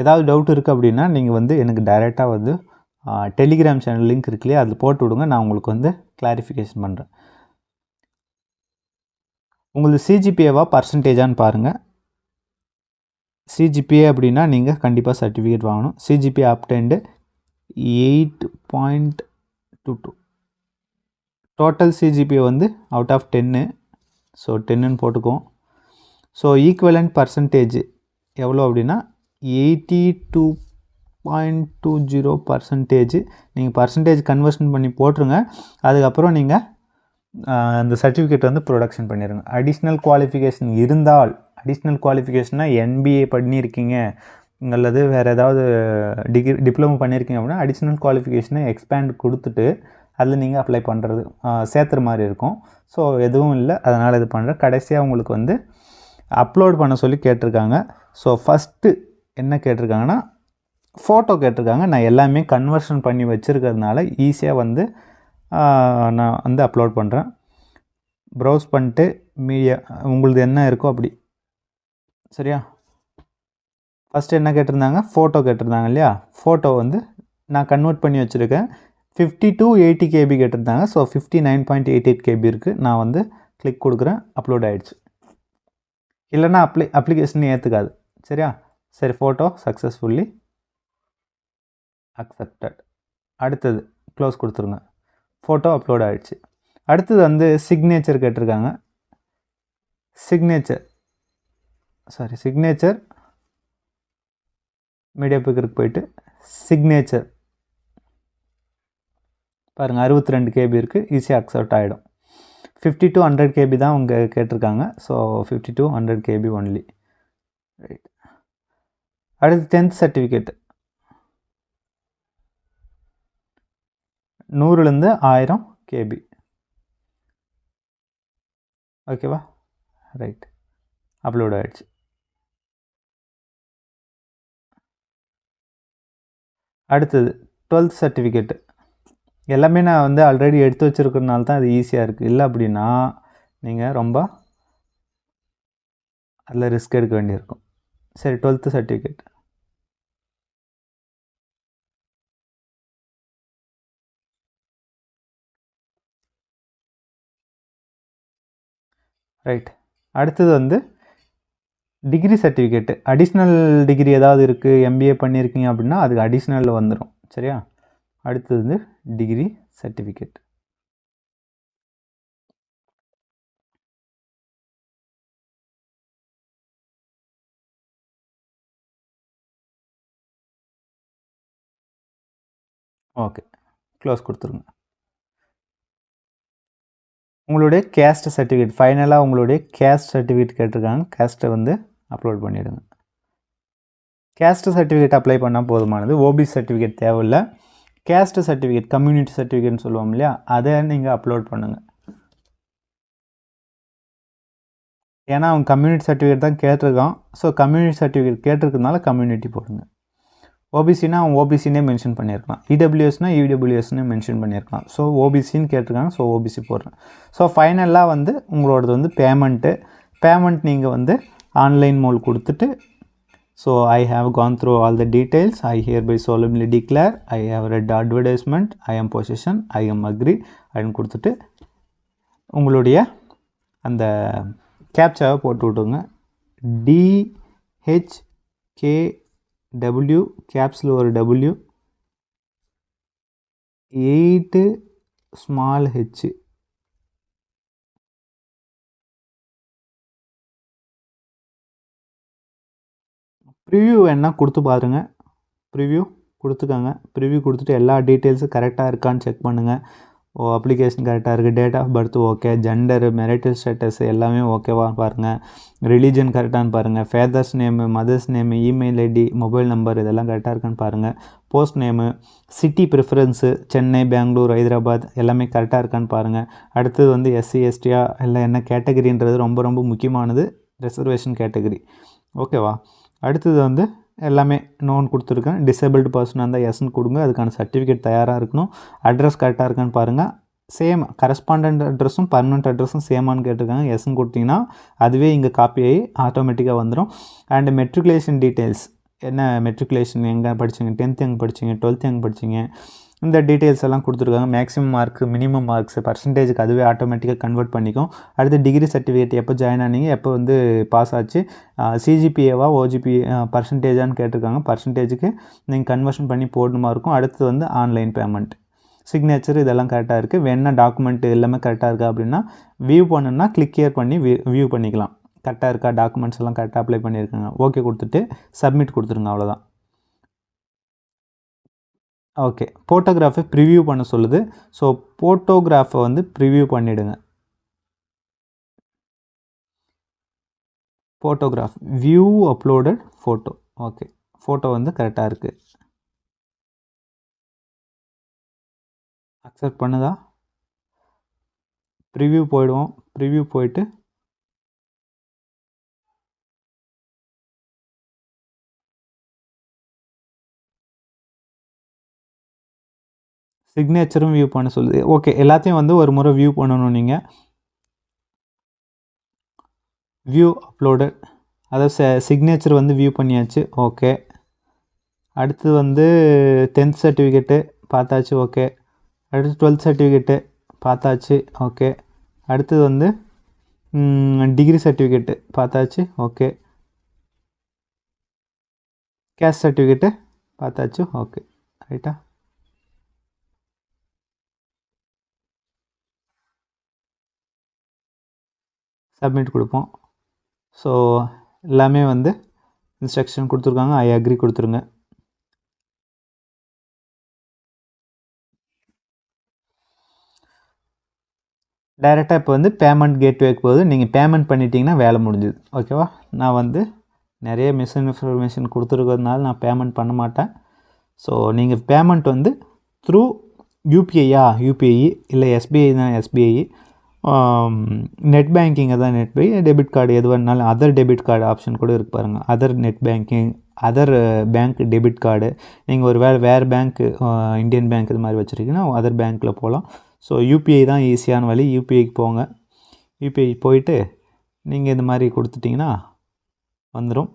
ஏதாவது டவுட் இருக்குது அப்படின்னா நீங்கள் வந்து எனக்கு டைரெக்டாக வந்து டெலிகிராம் சேனல் லிங்க் இருக்கு இல்லையா, அதில் போட்டு விடுங்க. நான் உங்களுக்கு வந்து கிளாரிஃபிகேஷன் பண்ணுறேன். உங்களுக்கு சிஜிபிஏவா பர்சன்டேஜான்னு பாருங்கள். சிஜிபிஏ அப்படின்னா நீங்கள் கண்டிப்பாக சர்டிஃபிகேட் வாங்கணும். சிஜிபிஏ அப்டெண்டு 8.22. டோட்டல் சிஜிபிஏ வந்து அவுட் ஆஃப் 10. ஸோ 10ன்னு போட்டுக்குவோம். ஸோ ஈக்குவலண்ட் பர்சன்டேஜ் எவ்வளோ அப்படின்னா 82.20%. நீங்கள் பர்சன்டேஜ் கன்வர்ஷன் பண்ணி போட்டுருங்க. அதுக்கப்புறம் நீங்கள் அந்த சர்டிஃபிகேட் வந்து ப்ரொடக்ஷன் பண்ணிடுங்க. அடிஷ்னல் குவாலிஃபிகேஷன் இருந்தால், அடிஷ்னல் குவாலிஃபிகேஷன்னா என்பிஏ பண்ணியிருக்கீங்க அல்லது வேறு ஏதாவது டிப்ளமோ பண்ணியிருக்கீங்க அப்படின்னா அடிஷ்னல் குவாலிஃபிகேஷனை எக்ஸ்பேண்ட் கொடுத்துட்டு அதில் நீங்கள் அப்ளை பண்ணுறது சேர்த்துற மாதிரி இருக்கும். ஸோ எதுவும் இல்லை, அதனால் இது பண்ணுறேன். கடைசியாக உங்களுக்கு வந்து அப்லோட் பண்ண சொல்லி கேட்டிருக்காங்க. ஸோ ஃபஸ்ட்டு என்ன கேட்டிருக்காங்கன்னா ஃபோட்டோ கேட்டிருக்காங்க. நான் எல்லாமே கன்வர்ஷன் பண்ணி வச்சுருக்கிறதுனால ஈஸியாக வந்து நான் வந்து அப்லோட் பண்ணுறேன். ப்ரௌஸ் பண்ணிட்டு மீடியா உங்களது என்ன இருக்கோ அப்படி, சரியா? ஃபஸ்ட்டு என்ன கேட்டிருந்தாங்க? ஃபோட்டோ கேட்டிருந்தாங்க இல்லையா? ஃபோட்டோ வந்து நான் கன்வெர்ட் பண்ணி வச்சுருக்கேன். 50 to 80 KB கேட்டிருந்தாங்க. ஸோ 59.88 KB இருக்குது. நான் வந்து கிளிக் கொடுக்குறேன், அப்லோட் ஆகிடுச்சு. இல்லைன்னா அப்ளிகேஷன் ஏற்றுக்காது, சரியா? சரி, ஃபோட்டோ சக்ஸஸ்ஃபுல்லி அக்செப்டட். அடுத்தது க்ளோஸ் கொடுத்துருங்க. ஃபோட்டோ அப்லோட் ஆகிடுச்சு. அடுத்தது வந்து சிக்னேச்சர் கேட்டிருக்காங்க. சிக்னேச்சர் மீடியா பிக்கருக்கு போயிட்டு சிக்னேச்சர் பாருங்கள், 62 KB இருக்குது. ஈஸியாக அக்செப்ட் ஆகிடும். 50 to 100 KB தான் அவங்க கேட்டிருக்காங்க. So 50 to 100 KB only. Right. அடுத்து 10th சர்டிஃபிகேட் 100லேருந்து 1000 KB. ஓகேவா? ரைட், அப்லோட் ஆகிடுச்சு. அடுத்தது 12th சர்டிஃபிகேட்டு. எல்லாமே நான் வந்து ஆல்ரெடி எடுத்து வச்சுருக்கிறதுனால தான் அது ஈஸியாக இருக்குது. இல்லை அப்படின்னா நீங்கள் ரொம்ப அதில் ரிஸ்க் எடுக்க வேண்டியிருக்கும். சரி, 12th சர்டிஃபிகேட் ரைட். அடுத்தது வந்து டிகிரி சர்டிஃபிகேட்டு. அடிஷ்னல் டிகிரி ஏதாவது இருக்குது, எம்பிஏ பண்ணியிருக்கீங்க அப்படின்னா அதுக்கு அடிஷ்னலில் வந்துடும், சரியா? அடுத்தது வந்து டிகிரி சர்டிஃபிகேட். ஓகே, க்ளோஸ் கொடுத்துருங்க. உங்களுடைய கேஸ்ட் சர்டிஃபிகேட், ஃபைனலாக உங்களுடைய கேஸ்ட் சர்டிஃபிகேட் கேட்டிருக்காங்க. கேஸ்ட்டை வந்து அப்லோட் பண்ணிவிடுங்க. கேஸ்ட் சர்டிஃபிகேட் அப்ளை பண்ணால் போதுமானது. ஓபிசி சர்டிஃபிகேட் தேவையில்லை. கேஸ்ட் சர்டிஃபிகேட், கம்யூனிட்டி சர்டிஃபிகேட்னு சொல்லுவோம் இல்லையா, அதை நீங்கள் அப்லோட் பண்ணுங்கள். ஏன்னா அவங்க கம்யூனிட்டி சர்டிஃபிகேட் தான் கேட்டிருக்கான். ஸோ கம்யூனிட்டி சர்டிஃபிகேட் கேட்டிருக்கிறதுனால கம்யூனிட்டி போடுங்க. ஓபிசினா அவன் ஓபிசினே மென்ஷன் பண்ணியிருக்கலாம். இடபிள்யூஎஸ்னால் இடபிள்யூஎஸ்னே மென்ஷன் பண்ணியிருக்கலாம். ஸோ ஓபிசின்னு கேட்டிருக்காங்க, ஸோ ஓபிசி போடுறேன். ஸோ ஃபைனலாக வந்து உங்களோடது வந்து பேமெண்ட் நீங்கள் வந்து ஆன்லைன் மோல் கொடுத்துட்டு, so I have gone through all the details, I hereby solemnly declare, I have read advertisement, I am position, I am agree அப்படின்னு கொடுத்துட்டு உங்களுடைய அந்த கேப்சாவை போட்டு விட்டுங்க. DHKW கேப்ஸில் ஒரு W, 8 ஸ்மால் H. ப்ரிவ்யூ வேணா கொடுத்து பாருங்கள். ப்ரிவ்யூ கொடுத்துக்கோங்க. ப்ரிவ்யூ கொடுத்துட்டு எல்லா டீட்டெயில்ஸும் கரெக்டாக இருக்கான்னு செக் பண்ணுங்கள். அப்ளிகேஷன் கரெக்டாக இருக்குது, date of birth okay, gender, marital status எல்லாமே ஓகேவா பாருங்கள், ரிலீஜன் கரெக்டானு பாருங்கள், father's name, mother's name, email ID, mobile number இதெல்லாம் கரெக்டாக இருக்கான்னு பாருங்கள், post name, city preference, Chennai, Bangalore, Hyderabad எல்லாமே கரெக்டாக இருக்கான்னு பாருங்கள். அடுத்தது வந்து எஸ்சி எஸ்டியா இல்லை என்ன கேட்டகரின்றது ரொம்ப ரொம்ப முக்கியமானது, ரிசர்வேஷன் கேட்டகரி, ஓகேவா? அடுத்தது வந்து எல்லாமே நோன் கொடுத்துருக்கேன். டிசேபிள்டு பர்சனாக இருந்தால் எஸ்ன்னு கொடுங்க. அதுக்கான சர்டிஃபிகேட் தயாராக இருக்கணும். அட்ரஸ் கரெக்டாக இருக்கான்னு பாருங்கள். சேம் கரஸ்பாண்டன்ட் அட்ரஸும் பர்மனெண்ட் அட்ரஸும் சேமானு கேட்டிருக்காங்க. எஸ்ன்னு கொடுத்தீங்கன்னா அதுவே இங்கே காப்பி ஆகி ஆட்டோமேட்டிக்காக வந்துடும். அண்டு மெட்ரிகுலேஷன் டீட்டெயில்ஸ், என்ன மெட்ரிகுலேஷன் எங்கே படிச்சிங்க, 10th எங்கே படிச்சிங்க, 12th எங்கே படிச்சிங்க, இந்த டீட்டெயில்ஸ் எல்லாம் கொடுத்துருக்காங்க. மேக்ஸிமம் மார்க், மினிமம் மார்க்ஸ், பர்சன்டேஜுக்கு அதுவே ஆட்டோமேட்டிக்காக கன்வெர்ட் பண்ணிக்கும். அடுத்து டிகிரி சர்டிஃபிகேட் எப்போ ஜாயின் ஆனீங்க, எப்போ வந்து பாஸ் ஆச்சு, சிஜிபிஏவா ஓஜிபி பர்சன்டேஜான்னு கேட்டிருக்காங்க. பர்சன்டேஜுக்கு நீங்கள் கன்வர்ஷன் பண்ணி போடணுமா இருக்கும். அடுத்து வந்து ஆன்லைன் பேமெண்ட், சிக்னேச்சர், இதெல்லாம் கரெக்டாக இருக்குது. வேணா டாக்குமெண்ட் எல்லாமே கரெக்டாக இருக்கா அப்படின்னா வியூ பண்ணணுன்னா கிளிக் ஹியர் பண்ணி வியூ பண்ணிக்கலாம். கரெக்டாக இருக்கா, டாக்குமெண்ட்ஸ் எல்லாம் கரெக்டாக அப்ளை பண்ணியிருக்காங்க, ஓகே கொடுத்துட்டு சப்மிட் கொடுத்துருங்க, அவ்வளோதான். ஓகே, ஃபோட்டோகிராஃபை ப்ரிவியூ பண்ண சொல்லுது. ஸோ ஃபோட்டோகிராஃபை வந்து ப்ரிவியூ பண்ணிவிடுங்க. Photograph view uploaded photo. Okay, photo வந்து கரெக்டாக இருக்குது. அக்செப்ட் பண்ணுதா? ப்ரிவியூ போயிடுவோம். ப்ரிவியூ போயிட்டு சிக்னேச்சரும் வியூ பண்ண சொல்லுது. ஓகே, எல்லாத்தையும் வந்து ஒரு முறை வியூ பண்ணணும் நீங்கள். வியூ அப்லோடட், அதாவது சிக்னேச்சர் வந்து வியூ பண்ணியாச்சு. ஓகே, அடுத்து வந்து 10th சர்டிஃபிகேட்டு பார்த்தாச்சு. ஓகே, அடுத்து 12th சர்டிஃபிகேட்டு பார்த்தாச்சு. ஓகே, அடுத்தது வந்து டிகிரி சர்டிஃபிகேட்டு பார்த்தாச்சு. ஓகே, கேஸ்ட் சர்டிஃபிகேட்டு பார்த்தாச்சு. ஓகே, ரைட்டா? சப்மிட் கொடுப்போம். ஸோ எல்லாமே வந்து இன்ஸ்ட்ரக்ஷன் கொடுத்துருக்காங்க. ஐ அக்ரி கொடுத்துருங்க. டைரெக்டாக இப்போ வந்து பேமெண்ட் கேட்வேக்கு போகுது. நீங்கள் பேமெண்ட் பண்ணிட்டீங்கன்னா வேலை முடிஞ்சுது. ஓகேவா? நான் வந்து நிறைய மிஸ்இன்ஃபர்மேஷன் கொடுத்துருக்கிறதுனால நான் பேமெண்ட் பண்ண மாட்டேன். ஸோ நீங்கள் பேமெண்ட் வந்து த்ரூ யூபிஐயா யூபிஐ, இல்லை எஸ்பிஐ தான் எஸ்பிஐ, நெட் பேங்கிங்கை தான் நெட் பை, டெபிட் கார்டு எது வேணாலும் அதர் டெபிட் கார்டு ஆப்ஷன் கூட இருக்கு பாருங்கள். Other net banking, other bank debit card. நீங்கள் ஒரு வேறு பேங்க்கு, இந்தியன் பேங்க் இது மாதிரி வச்சுருக்கீங்கன்னா அதர் பேங்க்கில் போகலாம். ஸோ யூபிஐ தான் ஈஸியான வழி. யூபிஐக்கு போங்க. யூபிஐ போயிட்டு நீங்கள் இந்த மாதிரி கொடுத்துட்டிங்கன்னா வந்துடும்.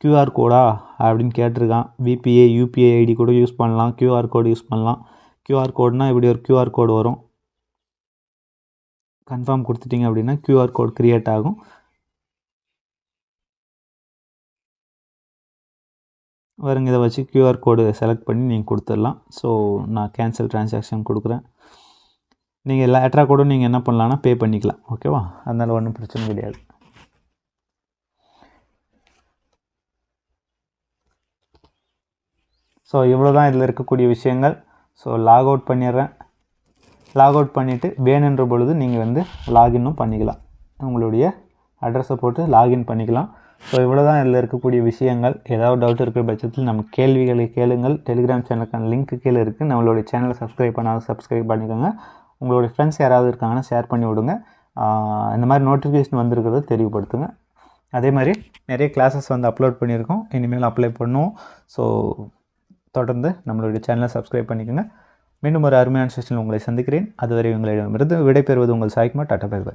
கியூஆர் கோடா அப்படின்னு கேட்டிருக்கான். விபிஐ யூபிஐ ஐடி கூட யூஸ் பண்ணலாம், கியூஆர் கோடு யூஸ் பண்ணலாம். கியூஆர் கோடுனால் இப்படி ஒரு கியூஆர் கோடு வரும். கன்ஃபார்ம் கொடுத்துட்டிங்க அப்படின்னா கியூஆர் கோட் க்ரியேட் ஆகும். வருங்க, இதை வச்சு கியூஆர் கோடு செலக்ட் பண்ணி நீங்கள் கொடுத்துடலாம். ஸோ நான் கேன்சல் ட்ரான்சாக்ஷன் கொடுக்குறேன். நீங்கள் லேட்டராக கூட நீங்கள் என்ன பண்ணலான்னா பே பண்ணிக்கலாம். ஓகேவா? அதனால் ஒன்றும் பிரச்சனை கிடையாது. ஸோ இவ்வளோ தான் இதில் இருக்கக்கூடிய விஷயங்கள். ஸோ லாக் அவுட் பண்ணிடுறேன். லாக் அவுட் பண்ணிவிட்டு வேணுன்ற பொழுது நீங்கள் வந்து லாகின்னும் பண்ணிக்கலாம். உங்களுடைய அட்ரஸை போட்டு லாகின் பண்ணிக்கலாம். ஸோ இவ்வளோ தான் இதில் இருக்கக்கூடிய விஷயங்கள். ஏதாவது டவுட் இருக்கிற பட்சத்தில் நம்ம கேள்விகளை கேளுங்கள். டெலிகிராம் சேனலுக்கான லிங்க் கீழே இருக்குது. நம்மளுடைய சேனலை சப்ஸ்கிரைப் பண்ணாலும் சப்ஸ்கிரைப் பண்ணிக்கோங்க. உங்களுடைய ஃப்ரெண்ட்ஸ் யாராவது இருக்காங்கன்னா ஷேர் பண்ணி விடுங்க. இந்த மாதிரி நோட்டிஃபிகேஷன் வந்திருக்கிறத தெரியப்படுத்துங்க. அதே மாதிரி நிறைய கிளாஸஸ் வந்து அப்லோட் பண்ணியிருக்கோம். இனிமேல் அப்ளை பண்ணுவோம். ஸோ தொடர்ந்து நம்மளுடைய சேனலை சப்ஸ்கிரைப் பண்ணிக்கோங்க. மீண்டும் ஒரு அருமையான செஷனில் உங்களை சந்திக்கிறேன். அதுவரை உங்களிடமிருந்து விடைபெறுவது உங்கள் சாய்குமார். Tata, by by.